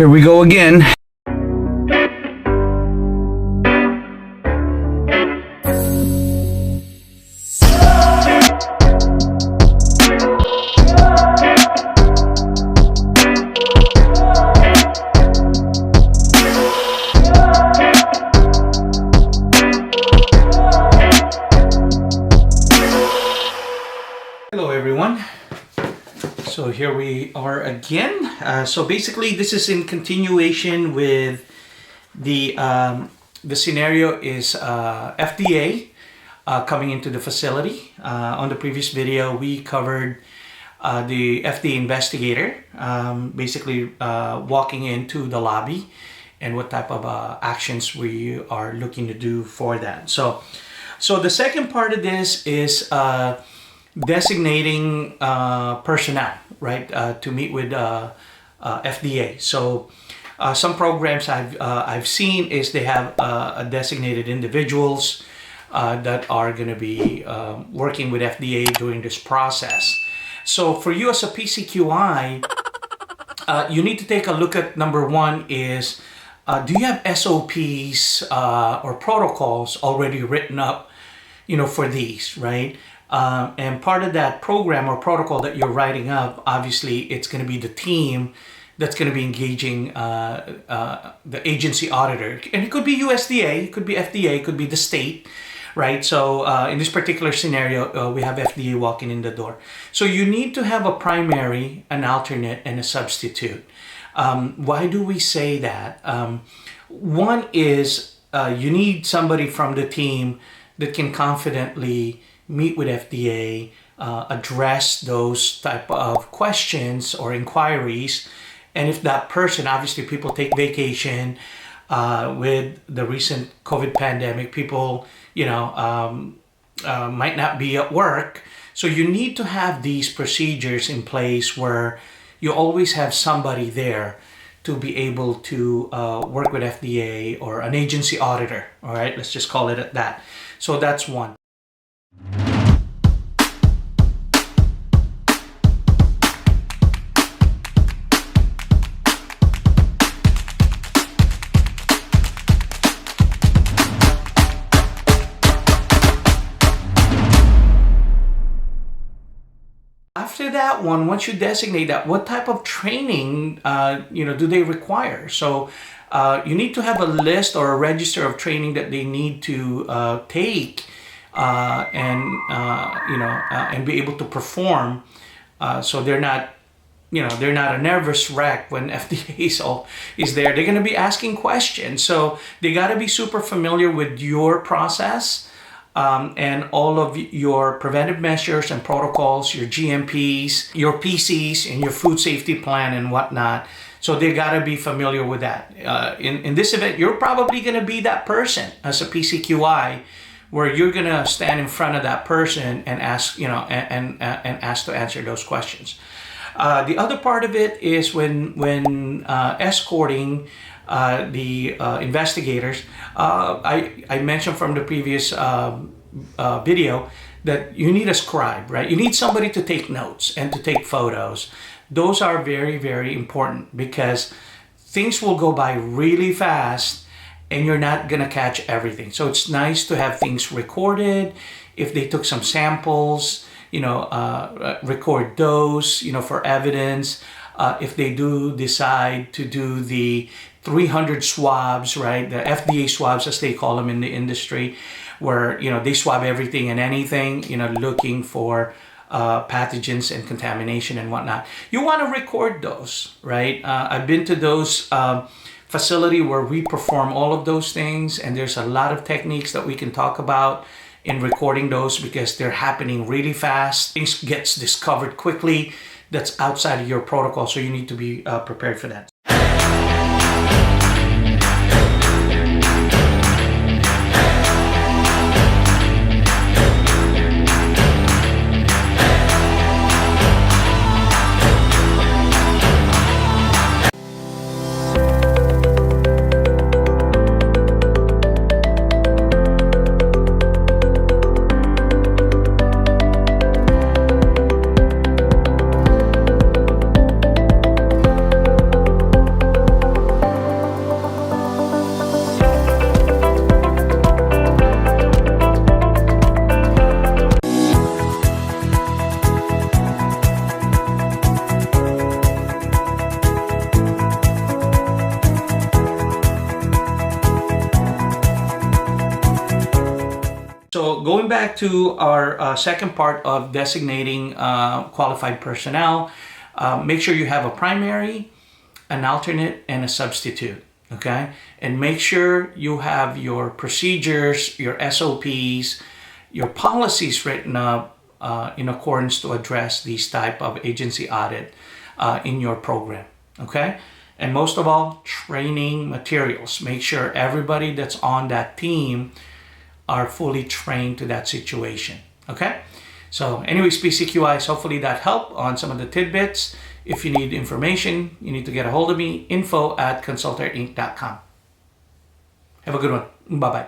Here we go again. Hello everyone. So here we are again. So basically this is in continuation with the scenario is FDA coming into the facility. On the previous video we covered the FDA investigator basically walking into the lobby and what type of actions we are looking to do for that. So the second part of this is designating personnel, right, to meet with FDA. So some programs I've seen is they have designated individuals that are going to be working with FDA during this process. So for you as a PCQI, you need to take a look at number one is do you have SOPs or protocols already written up, for these, right? And part of that program or protocol that you're writing up, obviously, it's going to be the team that's going to be engaging the agency auditor. And it could be USDA, it could be FDA, it could be the state, right? So in this particular scenario, we have FDA walking in the door. So you need to have a primary, an alternate, and a substitute. Why do we say that? One is you need somebody from the team that can confidently meet with FDA, address those type of questions or inquiries. And if that person, obviously people take vacation with the recent COVID pandemic, people, might not be at work. So you need to have these procedures in place where you always have somebody there to be able to work with FDA or an agency auditor. All right, let's just call it at that. So that's one. After that one, once you designate that, what type of training, do they require? So you need to have a list or a register of training that they need to take and be able to perform. So they're not a nervous wreck when FDA is there. They're going to be asking questions. So they got to be super familiar with your process. And all of your preventive measures and protocols, your GMPs, your PCs, and your food safety plan and whatnot. So they got to be familiar with that. In this event, you're probably going to be that person as a PCQI, where you're going to stand in front of that person and ask, and ask to answer those questions. The other part of it is when escorting the investigators. I mentioned from the previous video that you need a scribe, right? You need somebody to take notes and to take photos. Those are very, very important because things will go by really fast and you're not gonna catch everything. So it's nice to have things recorded. If they took some samples, record those, for evidence. If they do decide to do the 300 swabs, right? The FDA swabs, as they call them in the industry, where, they swab everything and anything, looking for pathogens and contamination and whatnot. You want to record those, right? I've been to those facility where we perform all of those things, and there's a lot of techniques that we can talk about in recording those because they're happening really fast. Things gets discovered quickly that's outside of your protocol, so you need to be prepared for that. back to our second part of designating qualified personnel. Make sure you have a primary, an alternate, and a substitute. Okay? And make sure you have your procedures, your SOPs, your policies written up in accordance to address these type of agency audit in your program. Okay? And most of all, training materials. Make sure everybody that's on that team are fully trained to that situation. Okay? So anyways, PCQIs, hopefully that helped on some of the tidbits. If you need information, you need to get a hold of me, info@consultorinc.com. Have a good one. Bye-bye.